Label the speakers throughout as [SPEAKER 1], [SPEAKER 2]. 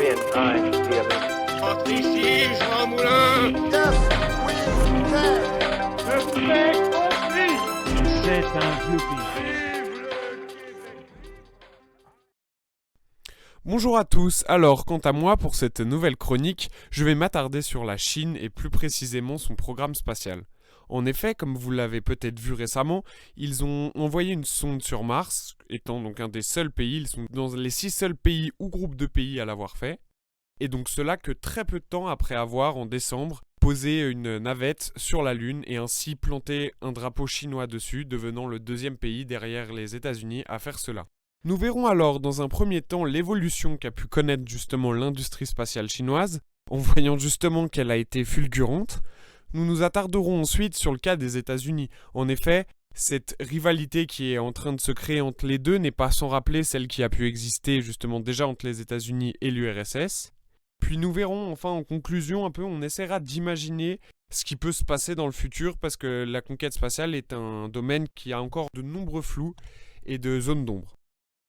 [SPEAKER 1] and time together.
[SPEAKER 2] Entre ici, Jean Moulin.
[SPEAKER 3] C'est un youpi.
[SPEAKER 4] Bonjour à tous, alors quant à moi pour cette nouvelle chronique, je vais m'attarder sur la Chine et plus précisément son programme spatial. En effet, comme vous l'avez peut-être vu récemment, ils ont envoyé une sonde sur Mars, étant donc un des seuls pays, ils sont dans les 6 seuls pays ou groupes de pays à l'avoir fait, et donc cela que très peu de temps après avoir, en décembre, posé une navette sur la Lune et ainsi planté un drapeau chinois dessus, devenant le deuxième pays derrière les États-Unis à faire cela. Nous verrons alors dans un premier temps l'évolution qu'a pu connaître justement l'industrie spatiale chinoise, en voyant justement qu'elle a été fulgurante. Nous nous attarderons ensuite sur le cas des États-Unis. En effet, cette rivalité qui est en train de se créer entre les deux n'est pas sans rappeler celle qui a pu exister justement déjà entre les États-Unis et l'URSS. Puis nous verrons enfin en conclusion un peu, on essaiera d'imaginer ce qui peut se passer dans le futur parce que la conquête spatiale est un domaine qui a encore de nombreux flous et de zones d'ombre.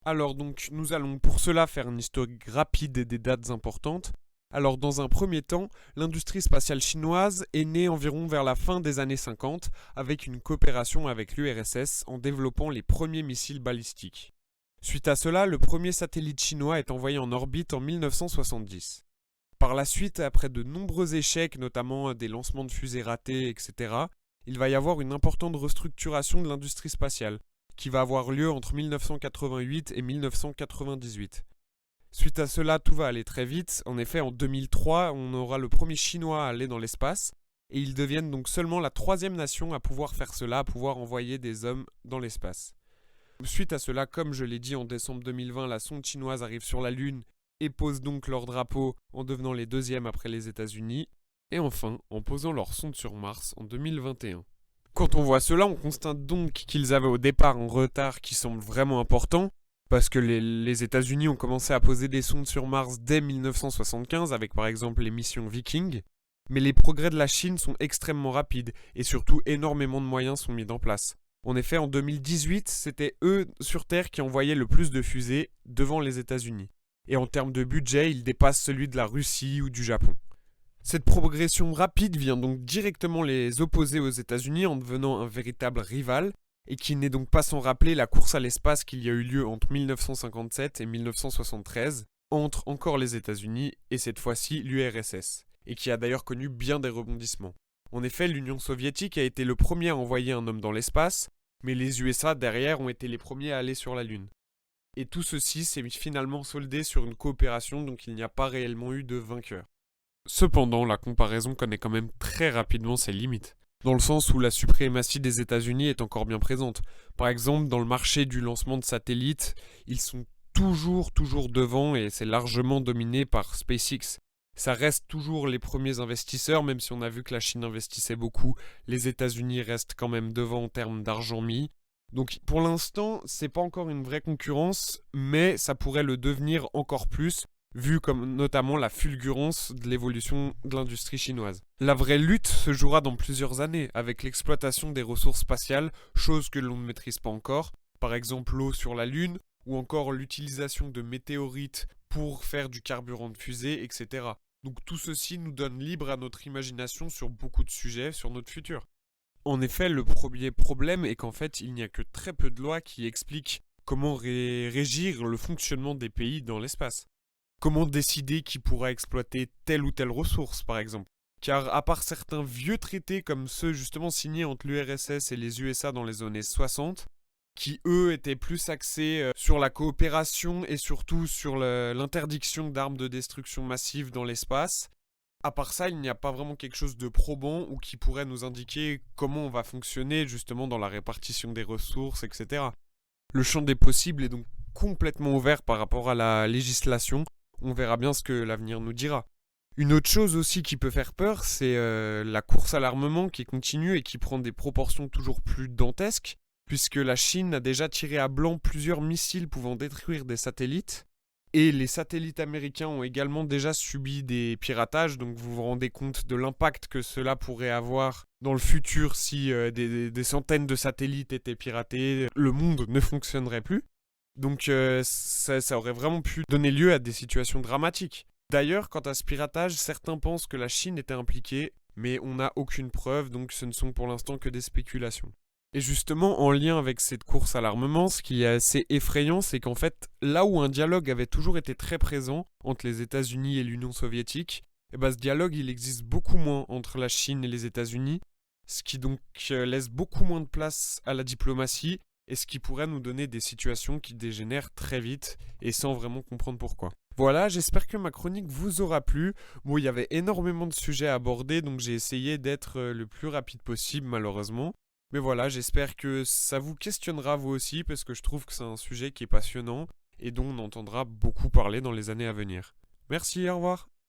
[SPEAKER 4] Alors donc nous allons pour cela faire une historique rapide des dates importantes. Alors dans un premier temps, l'industrie spatiale chinoise est née environ vers la fin des années 50 avec une coopération avec l'URSS en développant les premiers missiles balistiques. Suite à cela, le premier satellite chinois est envoyé en orbite en 1970. Par la suite, après de nombreux échecs, notamment des lancements de fusées ratés, etc., il va y avoir une importante restructuration de l'industrie spatiale, qui va avoir lieu entre 1988 et 1998. Suite à cela, tout va aller très vite. En effet, en 2003, on aura le premier Chinois à aller dans l'espace, et ils deviennent donc seulement la 3e nation à pouvoir faire cela, à pouvoir envoyer des hommes dans l'espace. Suite à cela, comme je l'ai dit en décembre 2020, la sonde chinoise arrive sur la Lune et pose donc leur drapeau en devenant les 2e après les États-Unis, et enfin en posant leur sonde sur Mars en 2021. Quand on voit cela, on constate donc qu'ils avaient au départ un retard qui semble vraiment important, parce que les États-Unis ont commencé à poser des sondes sur Mars dès 1975 avec par exemple les missions Viking, mais les progrès de la Chine sont extrêmement rapides et surtout énormément de moyens sont mis en place. En effet, en 2018, c'était eux sur Terre qui envoyaient le plus de fusées devant les États-Unis. Et en termes de budget, ils dépassent celui de la Russie ou du Japon. Cette progression rapide vient donc directement les opposer aux États-Unis en devenant un véritable rival, et qui n'est donc pas sans rappeler la course à l'espace qu'il y a eu lieu entre 1957 et 1973, entre encore les États-Unis et cette fois-ci l'URSS, et qui a d'ailleurs connu bien des rebondissements. En effet, l'Union soviétique a été le premier à envoyer un homme dans l'espace, mais les USA derrière ont été les premiers à aller sur la Lune. Et tout ceci s'est finalement soldé sur une coopération, donc il n'y a pas réellement eu de vainqueur. Cependant, la comparaison connaît quand même très rapidement ses limites, dans le sens où la suprématie des États-Unis est encore bien présente. Par exemple, dans le marché du lancement de satellites, ils sont toujours devant et c'est largement dominé par SpaceX. Ça reste toujours les premiers investisseurs, même si on a vu que la Chine investissait beaucoup, les États-Unis restent quand même devant en termes d'argent mis. Donc pour l'instant, c'est pas encore une vraie concurrence, mais ça pourrait le devenir encore plus, vu comme notamment la fulgurance de l'évolution de l'industrie chinoise. La vraie lutte se jouera dans plusieurs années, avec l'exploitation des ressources spatiales, chose que l'on ne maîtrise pas encore, par exemple l'eau sur la Lune, ou encore l'utilisation de météorites pour faire du carburant de fusée, etc. Donc tout ceci nous donne libre à notre imagination sur beaucoup de sujets, sur notre futur. En effet, le premier problème est qu'en fait, il n'y a que très peu de lois qui expliquent comment régir le fonctionnement des pays dans l'espace. Comment décider qui pourra exploiter telle ou telle ressource, par exemple. Car à part certains vieux traités comme ceux justement signés entre l'URSS et les USA dans les années 60, qui eux étaient plus axés sur la coopération et surtout sur l'interdiction d'armes de destruction massive dans l'espace, à part ça, il n'y a pas vraiment quelque chose de probant ou qui pourrait nous indiquer comment on va fonctionner justement dans la répartition des ressources, etc. Le champ des possibles est donc complètement ouvert par rapport à la législation. On verra bien ce que l'avenir nous dira. Une autre chose aussi qui peut faire peur, c'est la course à l'armement qui continue et qui prend des proportions toujours plus dantesques, puisque la Chine a déjà tiré à blanc plusieurs missiles pouvant détruire des satellites. Et les satellites américains ont également déjà subi des piratages, donc vous vous rendez compte de l'impact que cela pourrait avoir dans le futur si des centaines de satellites étaient piratés, le monde ne fonctionnerait plus. Donc ça aurait vraiment pu donner lieu à des situations dramatiques. D'ailleurs, quant à ce piratage, certains pensent que la Chine était impliquée, mais on n'a aucune preuve, donc ce ne sont pour l'instant que des spéculations. Et justement, en lien avec cette course à l'armement, ce qui est assez effrayant, c'est qu'en fait, là où un dialogue avait toujours été très présent entre les États-Unis et l'Union soviétique, ce dialogue il existe beaucoup moins entre la Chine et les États-Unis, ce qui donc laisse beaucoup moins de place à la diplomatie et ce qui pourrait nous donner des situations qui dégénèrent très vite et sans vraiment comprendre pourquoi. Voilà, j'espère que ma chronique vous aura plu. Bon, il y avait énormément de sujets à aborder, donc j'ai essayé d'être le plus rapide possible malheureusement. Mais voilà, j'espère que ça vous questionnera vous aussi, parce que je trouve que c'est un sujet qui est passionnant et dont on entendra beaucoup parler dans les années à venir. Merci, au revoir.